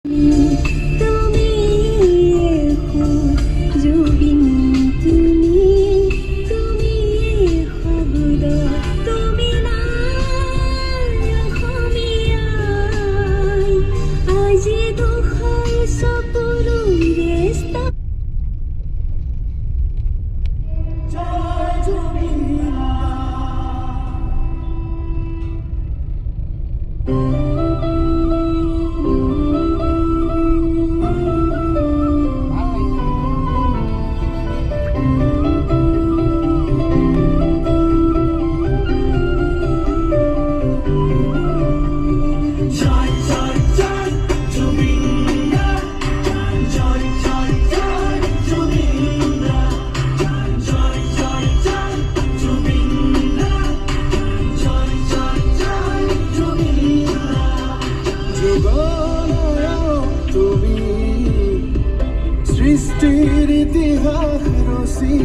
তুমি জুবিন তুমি তুমি শব্দ তুমি নাই অসমীয়াই আজি দুখৰ চকুলো ব্যস্ত জয় জুবিন সৃষ্টির ইতিহাস রচি